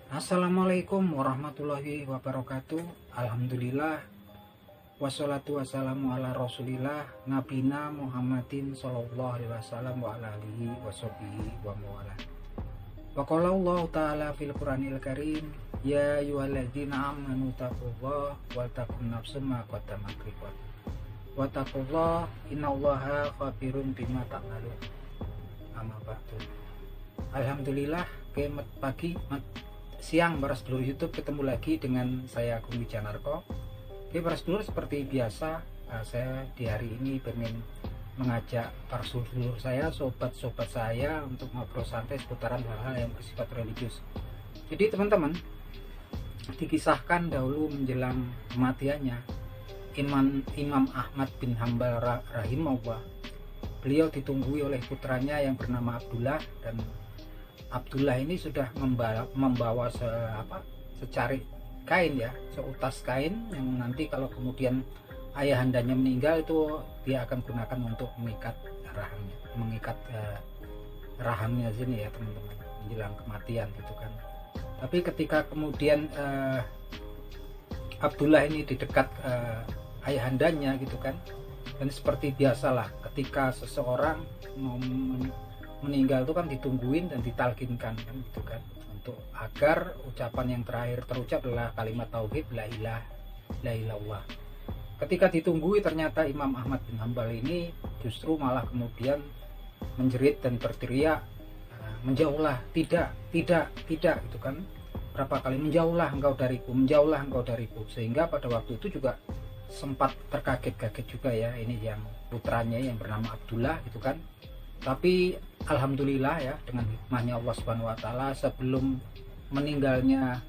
Assalamualaikum warahmatullahi wabarakatuh. Alhamdulillah, wassalatu wassalamu ala rasulillah nabina Muhammadin sallallahu alaihi wasallam wa ala alihi washabihi wa mawala. Wa qala Allah ta'ala fil Qur'anil Karim, ya ayyuhalladzina amanu taqullaha wal takum nafsum ma qaddamat liqad. Wa taqullaha innallaha khabirun bima ta'malun. Amma ba'du. Alhamdulillah, pagi siang para sedulur YouTube, ketemu lagi dengan saya Agung Wijanarko. Oke para sedulur, seperti biasa saya di hari ini pengen mengajak para sedulur saya, sobat-sobat saya untuk ngobrol santai seputaran hal-hal yang bersifat religius. Jadi teman-teman, dikisahkan dahulu menjelang kematiannya Imam Ahmad bin Hambal rahimahullah, beliau ditunggui oleh putranya yang bernama Abdullah, dan Abdullah ini sudah membawa secarik kain ya, seutas kain yang nanti kalau kemudian ayahandanya meninggal itu dia akan gunakan untuk mengikat rahangnya sini ya teman-teman, menjelang kematian gitu kan. Tapi ketika kemudian Abdullah ini di dekat ayahandanya gitu kan, dan seperti biasalah ketika seseorang mau meninggal itu kan ditungguin dan ditalkinkan kan gitu kan, untuk agar ucapan yang terakhir terucap adalah kalimat tauhid la ilaha illallah. Ketika ditunggui, ternyata Imam Ahmad bin Hambal ini justru malah kemudian menjerit dan berteriak, menjauhlah, tidak gitu kan, berapa kali, menjauhlah engkau dariku, sehingga pada waktu itu juga sempat terkaget-kaget juga ya, ini yang putranya yang bernama Abdullah gitu kan. Tapi alhamdulillah ya, dengan hikmahnya Allah Subhanahu wa taala, sebelum meninggalnya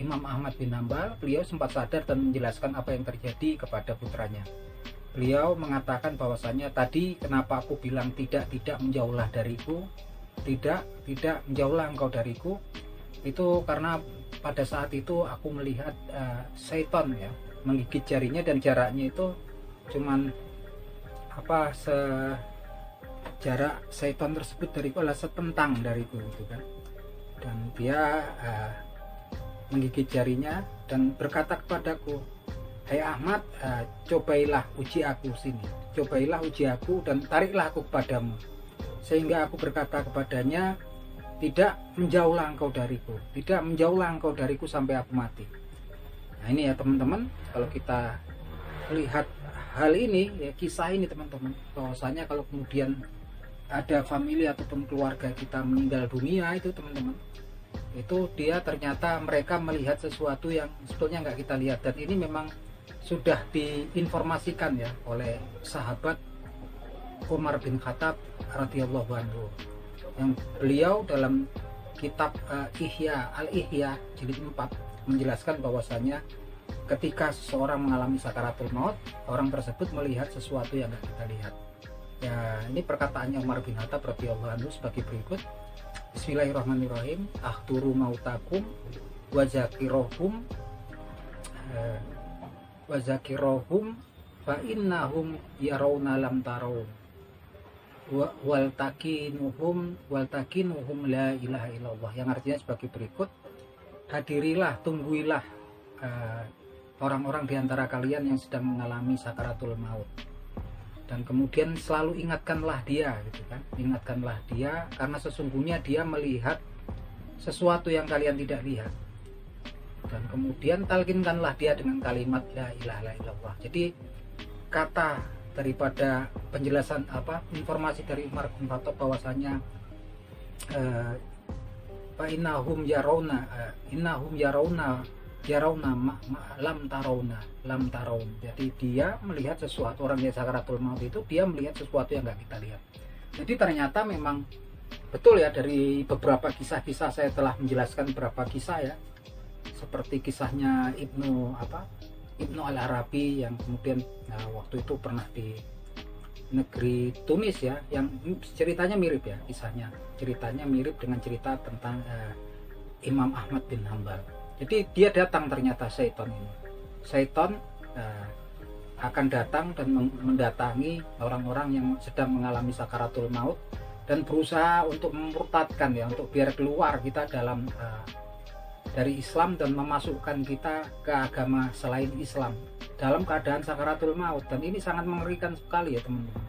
Imam Ahmad bin Hambal, beliau sempat sadar dan menjelaskan apa yang terjadi kepada putranya. Beliau mengatakan bahwasanya tadi kenapa aku bilang tidak menjauhlah dariku, tidak menjauhlah engkau dariku, itu karena pada saat itu aku melihat syaitan ya menggigit jarinya, dan jaraknya itu cuman jarak syaitan tersebut dariku adalah setentang dariku gitu kan. Dan dia menggigit jarinya dan berkata kepadaku, hai Ahmad, cobailah uji aku dan tariklah aku kepadamu. Sehingga aku berkata kepadanya, tidak menjauhlah engkau dariku sampai aku mati. Nah ini ya teman-teman, kalau kita lihat hal ini ya, kisah ini teman-teman, bahwasanya kalau kemudian ada famili ataupun keluarga kita meninggal dunia itu teman-teman, itu dia ternyata mereka melihat sesuatu yang sebetulnya nggak kita lihat. Dan ini memang sudah diinformasikan ya oleh sahabat Umar bin Khattab radhiyallahu anhu, yang beliau dalam kitab Al-Ihya jilid 4 menjelaskan bahwasanya ketika seseorang mengalami sakaratul maut, orang tersebut melihat sesuatu yang nggak kita lihat. Ya, ini perkataannya Umar bin Khattab radhiyallahu anhu sebagai berikut. Bismillahirrahmanirrahim. Ahturu mautakum wa zakirohum fa innahum yarawna lam tarawun wal takinuhum la ilaha illallah, yang artinya sebagai berikut. Hadirilah, tungguilah orang-orang di antara kalian yang sedang mengalami sakaratul maut, dan kemudian selalu ingatkanlah dia gitu kan, ingatkanlah dia karena sesungguhnya dia melihat sesuatu yang kalian tidak lihat, dan kemudian talkinkanlah dia dengan kalimat la ilaha illallah. Jadi kata daripada penjelasan informasi dari Umar bin Khattab bahwasanya innahum yarawna lam tarawun. Jadi dia melihat sesuatu, orang yang sakaratul maut itu dia melihat sesuatu yang nggak kita lihat. Jadi ternyata memang betul ya, dari beberapa kisah-kisah, saya telah menjelaskan beberapa kisah ya, seperti kisahnya Ibnu Al-Arabi yang kemudian waktu itu pernah di negeri Tunis ya, yang ceritanya mirip ya, ceritanya mirip dengan cerita tentang Imam Ahmad bin Hambal. Jadi dia datang, ternyata syaitan akan datang dan mendatangi orang-orang yang sedang mengalami sakaratul maut, dan berusaha untuk memurtadkan ya, untuk biar keluar kita dari Islam dan memasukkan kita ke agama selain Islam dalam keadaan sakaratul maut. Dan ini sangat mengerikan sekali ya teman-teman.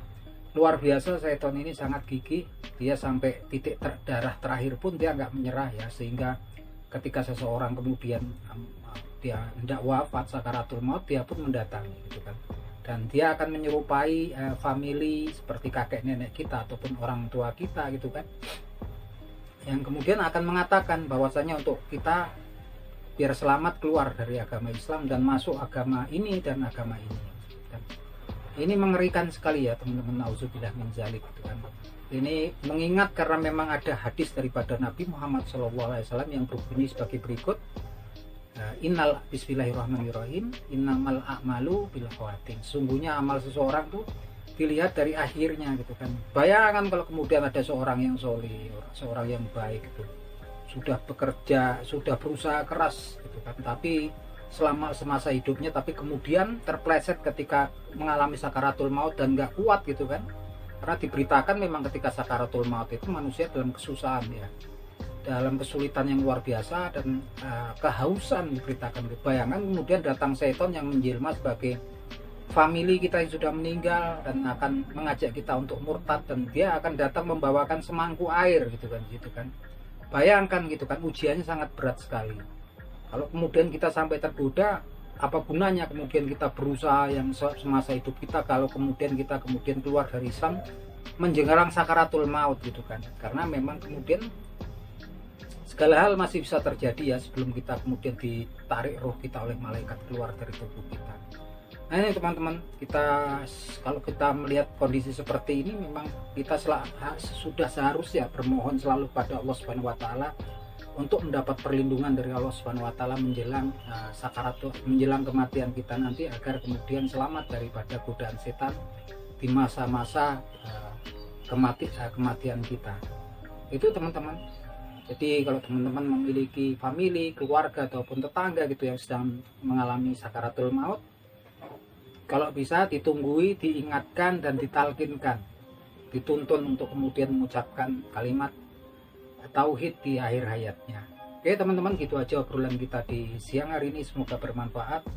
Luar biasa, setan ini sangat gigih. Dia sampai titik darah terakhir pun dia nggak menyerah ya, sehingga ketika seseorang kemudian dia hendak wafat sakaratul maut, dia pun mendatangi gitu kan. Dan dia akan menyerupai family seperti kakek nenek kita ataupun orang tua kita gitu kan, yang kemudian akan mengatakan bahwasanya untuk kita biar selamat keluar dari agama Islam dan masuk agama ini dan agama ini. Dan ini mengerikan sekali ya teman-teman, nauzubillah min zalik gitu kan. Ini mengingat karena memang ada hadis daripada Nabi Muhammad SAW yang berbunyi sebagai berikut, innal bismillahirrahmanirrahim innamal a'malu bil khawatim. Sungguhnya amal seseorang tuh dilihat dari akhirnya gitu kan. Bayangkan kalau kemudian ada seorang yang soleh, seorang yang baik gitu, sudah bekerja, sudah berusaha keras gitu kan, tapi selama semasa hidupnya, tapi kemudian terpleset ketika mengalami sakaratul maut dan nggak kuat gitu kan. Karena diberitakan memang ketika sakaratul maut itu manusia dalam kesusahan ya, dalam kesulitan yang luar biasa dan kehausan diberitakan. Bayangkan kemudian datang setan yang menjelma sebagai family kita yang sudah meninggal dan akan mengajak kita untuk murtad, dan dia akan datang membawakan semangkuk air gitu kan. Bayangkan gitu kan, ujiannya sangat berat sekali. Kalau kemudian kita sampai tergoda, apa gunanya kemudian kita berusaha yang semasa hidup kita kalau kemudian kita keluar dari Islam menjelang sakaratul maut gitu kan. Karena memang kemudian segala hal masih bisa terjadi ya sebelum kita kemudian ditarik roh kita oleh malaikat keluar dari tubuh kita. Nah ini teman-teman, kalau kita melihat kondisi seperti ini, memang kita sudah seharusnya bermohon selalu pada Allah Subhanahu wa taala untuk mendapat perlindungan dari Allah Subhanahu wa taala menjelang menjelang kematian kita nanti, agar kemudian selamat daripada godaan setan di masa-masa kematian kita. Itu teman-teman. Jadi kalau teman-teman memiliki family, keluarga ataupun tetangga gitu yang sedang mengalami sakaratul maut, kalau bisa ditunggui, diingatkan dan ditalkinkan, dituntun untuk kemudian mengucapkan kalimat tauhid di akhir hayatnya. Oke teman-teman, gitu aja obrolan kita di siang hari ini, semoga bermanfaat.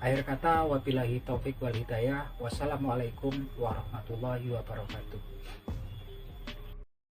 Akhir kata, wabillahi taufik wal hidayah. Wassalamualaikum warahmatullahi wabarakatuh.